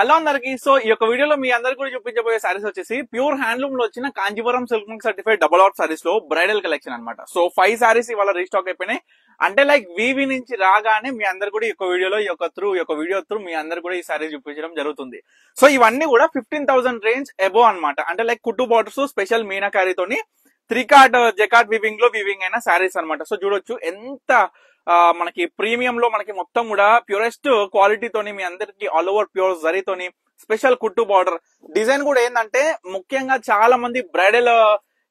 Hello అందరికి. So ఈ యొక్క వీడియోలో మీ అందరికి కూడా చూపించబోయే సారీస్ వచ్చేసి ప్యూర్ హ్యాండ్లూమ్ లో వచ్చిన Kanjeevaram silk mark certified double out saris లో బ్రైడల్ కలెక్షన్ అన్నమాట. సో 5 సారీస్ ఇవాళ రీస్టాక్ అయిపోయినాయి. అంటే లైక్ వీవి నుంచి రాగానే మీ అందరు కూడా ఈ యొక్క వీడియోలో ఈ యొక్క వీడియో త్రూ మీ అందరు కూడా ఈ సారీస్ చూపించడం జరుగుతుంది. సో ఇవన్నీ కూడా 15,000 రేంజ్ అబోవ్ అన్నమాట. అంటే లైక్ కుట్టు బార్డర్స్ స్పెషల్ మీనాకారీతోని 3 కార్డ్ జకాట్ వీవింగ్ లో వీవింగ్ అయిన సారీస్ అన్నమాట. సో చూడొచ్చు ఎంత మనకి ప్రీమియం లో మనకి మొత్తం కూడా ప్యూరెస్ట్ క్వాలిటీతోని మీ అందరికి ఆల్ ఓవర్ ప్యూర్ జరీతోని స్పెషల్ కుట్టు బార్డర్ డిజైన్ కూడా ఏంటంటే ముఖ్యంగా చాలా మంది బ్రైడల్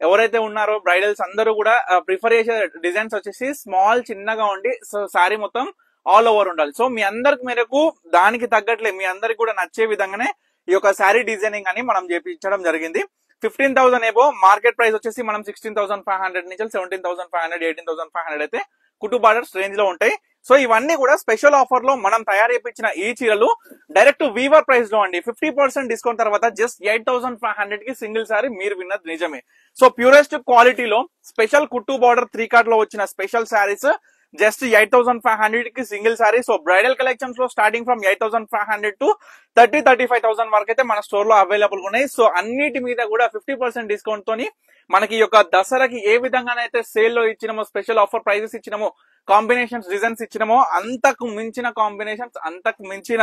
ఎవరైతే ఉన్నారో బ్రైడల్స్ అందరూ కూడా ప్రిఫర్ చేసే డిజైన్స్ వచ్చేసి స్మాల్ చిన్నగా ఉండి సారీ మొత్తం ఆల్ ఓవర్ ఉండాలి. సో మీ అందరికి మేరకు దానికి తగ్గట్లే మీ అందరికి కూడా నచ్చే విధంగానే ఈ యొక్క శారీ డిజైనింగ్ అని మనం చేపించడం జరిగింది. 15,000 ఏబో మార్కెట్ ప్రైస్ వచ్చేసి మనం 16,500 నుంచి 17,500 18,500 అయితే కుట్టు బార్డర్స్ రేంజ్ లో ఉంటాయి. సో ఇవన్నీ కూడా స్పెషల్ ఆఫర్ లో మనం తయారు చేయించిన ఈ చీరలు డైరెక్ట్ వీవర్ ప్రైస్ లో అండి. 50% డిస్కౌంట్ తర్వాత జస్ట్ 8,500 కి సింగిల్ సారీ మీరు విన్నది నిజమే. సో ప్యూరెస్ట్ క్వాలిటీలో స్పెషల్ కుట్టు బార్డర్ 3 కార్డ్ లో వచ్చిన స్పెషల్ సారీస్ జస్ట్ 8,500 కి single sorry. So bridal collections లో స్టార్టింగ్ ఫ్రమ్ 8,500 టు 35,000 వరకు అయితే మన స్టోర్ లో అవైలబుల్ ఉన్నాయి. సో అన్నిటి మీద కూడా 50% డిస్కౌంట్ తోని మనకి ఈ యొక్క దసరాకి ఏ విధంగానైతే సేల్ లో ఇచ్చినామో స్పెషల్ ఆఫర్ ప్రైజెస్ ఇచ్చినామో కాంబినేషన్స్ డిజైన్స్ ఇచ్చినామో అంతకు మించిన కాంబినేషన్స్ అంతకు మించిన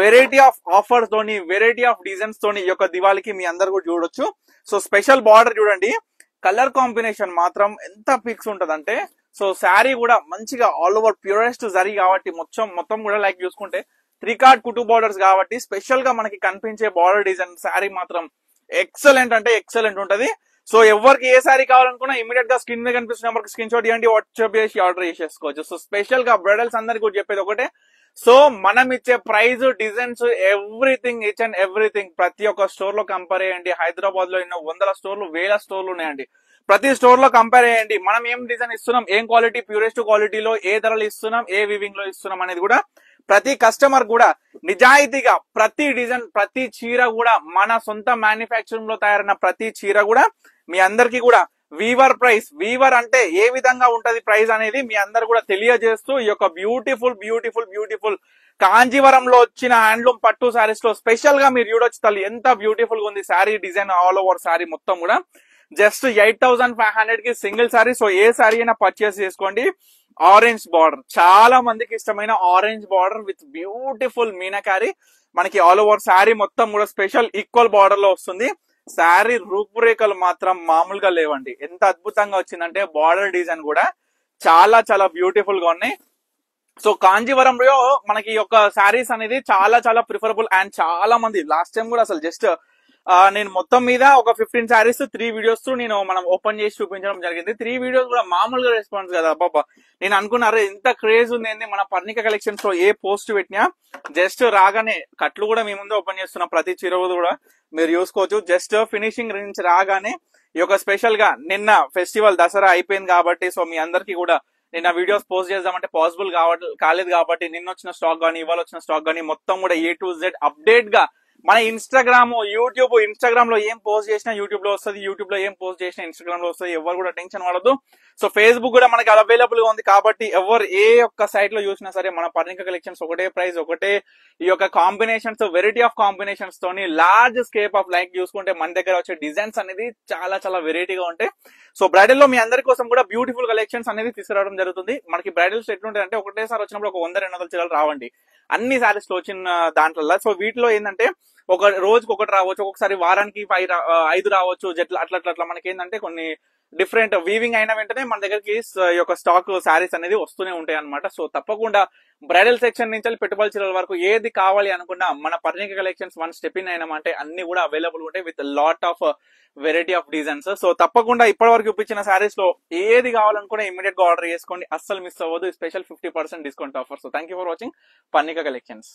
వెరైటీ ఆఫ్ ఆఫర్స్ తోని వెరైటీ ఆఫ్ డిజైన్స్ తోని ఈ యొక్క దివాళికి మీ అందరు కూడా చూడొచ్చు. సో స్పెషల్ బార్డర్ చూడండి, కలర్ కాంబినేషన్ మాత్రం ఎంత పిక్స్ ఉంటదంటే సో శారీ కూడా మంచిగా ఆల్ ఓవర్ ప్యూరెస్ట్ జరీ కాబట్టి మొత్తం కూడా లైక్ చూసుకుంటే 3 కార్డ్ కుట్టు బార్డర్స్ కాబట్టి స్పెషల్ గా మనకి కనిపించే బార్డర్ డిజైన్ శారీ మాత్రం ఎక్సలెంట్ అంటే ఎక్సలెంట్ ఉంటది. సో ఎవరికి ఏ శారీ కావాలనుకున్నా ఇమీడియట్ గా స్క్రీన్ మీద కనిపిస్తున్న నెంబర్ స్క్రీన్ షాట్ ఇవ్వండి, వాట్సాప్ చేసి ఆర్డర్ చేసేసుకోవచ్చు. సో స్పెషల్ గా బ్రైడల్స్ అందరికి కూడా చెప్పేది ఒకటే, సో మనం ఇచ్చే price designs everything each and everything ప్రతి ఒక్క స్టోర్ లో కంపేర్ చేయండి. హైదరాబాద్ లో ఎన్నో 100 స్టోర్లు 1000 స్టోర్లు ఉన్నాయండి. ప్రతి స్టోర్ లో కంపేర్ చేయండి. మనం ఏం డిజైన్ ఇస్తున్నాం, ఏం క్వాలిటీ ప్యూరెస్ట్ క్వాలిటీలో ఏ ధరలు ఇస్తున్నాం, ఏ వివింగ్ లో ఇస్తున్నాం అనేది కూడా ప్రతి కస్టమర్ కూడా నిజాయితీగా ప్రతి డిజైన్ ప్రతి చీర కూడా మన సొంత మ్యానుఫ్యాక్చరింగ్ లో తయారైన ప్రతి చీర కూడా మీ అందరికి కూడా వీవర్ ప్రైస్, వీవర్ అంటే ఏ విధంగా ఉంటది ప్రైస్ అనేది మీ అందరు కూడా తెలియజేస్తూ ఈ యొక్క బ్యూటిఫుల్ కాంజీవరంలో వచ్చిన హ్యాండ్లూమ్ పట్టు శారీస్ లో స్పెషల్ గా మీరు చూడొచ్చు తల్లి ఎంత బ్యూటిఫుల్ గా ఉంది sari design all over sari మొత్తం కూడా జస్ట్ 8,500 కి సింగిల్ శారీ. సో ఏ శారీ అయినా పర్చేస్ చేసుకోండి. ఆరెంజ్ బార్డర్ చాలా మందికి ఇష్టమైన orange border with beautiful meenakari మనకి ఆల్ ఓవర్ శారీ మొత్తం కూడా స్పెషల్ ఈక్వల్ బార్డర్ లో వస్తుంది. శారీ రూపురేఖలు మాత్రం మామూలుగా లేవండి. ఎంత అద్భుతంగా వచ్చిందంటే బార్డర్ డిజైన్ కూడా చాలా బ్యూటిఫుల్ గా ఉన్నాయి. సో కాంజీవరంలో మనకి యొక్క శారీస్ అనేది చాలా ప్రిఫరబుల్ అండ్ చాలా మంది లాస్ట్ టైం కూడా అసలు జస్ట్ నేను మొత్తం మీద ఒక 15 సారీస్ 3 వీడియోస్ మనం ఓపెన్ చేసి చూపించడం జరిగింది. 3 వీడియోస్ కూడా మామూలుగా రెస్పాన్స్ కదా బాబా. నేను అనుకున్నారు ఇంత క్రేజ్ ఉంది మన పర్ణిక కలెక్షన్స్ లో ఏ పోస్ట్ పెట్టినా జస్ట్ రాగానే కట్లు కూడా మీ ముందు ఓపెన్ చేస్తున్నా. ప్రతి చీర కూడా మీరు చూసుకోవచ్చు. జస్ట్ ఫినిషింగ్ నుంచి రాగానే ఈ యొక్క స్పెషల్ గా నిన్న ఫెస్టివల్ దసరా అయిపోయింది కాబట్టి సో మీ అందరికి కూడా నిన్న వీడియోస్ పోస్ట్ చేద్దామంటే పాసిబుల్ కాలేదు కాబట్టి నిన్న వచ్చిన స్టాక్ గానీ ఇవాళ వచ్చిన స్టాక్ గానీ మొత్తం కూడా A to Z అప్డేట్ గా మన ఇన్స్టాగ్రామ్ యూట్యూబ్ ఇన్స్టాగ్రామ్ లో ఏం పోస్ట్ చేసినా యూట్యూబ్ లో వస్తుంది, యూట్యూబ్ లో ఏం పోస్ట్ చేసినా ఇన్స్టాగ్రామ్ లో వస్తుంది. ఎవరు కూడా టెన్షన్ పడదు. సో ఫేస్బుక్ కూడా మనకి అవైలబుల్ గా ఉంది కాబట్టి ఎవరు ఏ ఒక్క సైట్ లో చూసినా సరే మన పర్ణిక కలెక్షన్స్ ఒకటే ప్రైస్ ఒకటే ఈ యొక్క కాంబినేషన్స్ వెరైటీ ఆఫ్ కాంబినేషన్స్ తోని లార్జ్ స్కేప్ ఆఫ్ లైక్ చూసుకుంటే మన దగ్గర వచ్చే డిజైన్స్ అనేది చాలా వెరైటీగా ఉంటాయి. సో బ్రైడల్ లో మీ అందరి కోసం కూడా బ్యూటిఫుల్ కలెక్షన్స్ అనేది తీసుకురావడం జరుగుతుంది. మనకి బ్రైడల్స్ ఎట్లుంటాయి అంటే ఒకటేసారి వచ్చినప్పుడు ఒక 100-200 చీరలు రావండి అన్ని సారీస్ లో వచ్చిన దాంట్లో. సో వీటిలో ఏంటంటే ఒక రోజుకి ఒకటి రావచ్చు, ఒక్కొక్కసారి వారానికి 5 రావచ్చు. అట్లా మనకి ఏంటంటే కొన్ని డిఫరెంట్ వీవింగ్ అయిన వెంటనే మన దగ్గరికి ఈ యొక్క స్టాక్ శారీస్ అనేది వస్తూనే ఉంటాయి అనమాట. సో తప్పకుండా బ్రైడల్ సెక్షన్ నుంచి పెట్టుబడి చీరల వరకు ఏది కావాలి అనుకున్నా మన పర్ణిక కలెక్షన్స్ 1 స్టెప్ ఇన్ అయినామంటే అన్ని కూడా అవైలబుల్ ఉంటాయి with lot of variety of designs. So తప్పకుండా ఇప్పటి వరకు చూపించిన శారీస్ లో ఏది కావాలనుకున్నా ఇమీడియట్ గా ఆర్డర్ చేసుకోండి. అస్సలు మిస్ అవ్వదు. Special 50% discount offer. So thank you for watching Parnika collections.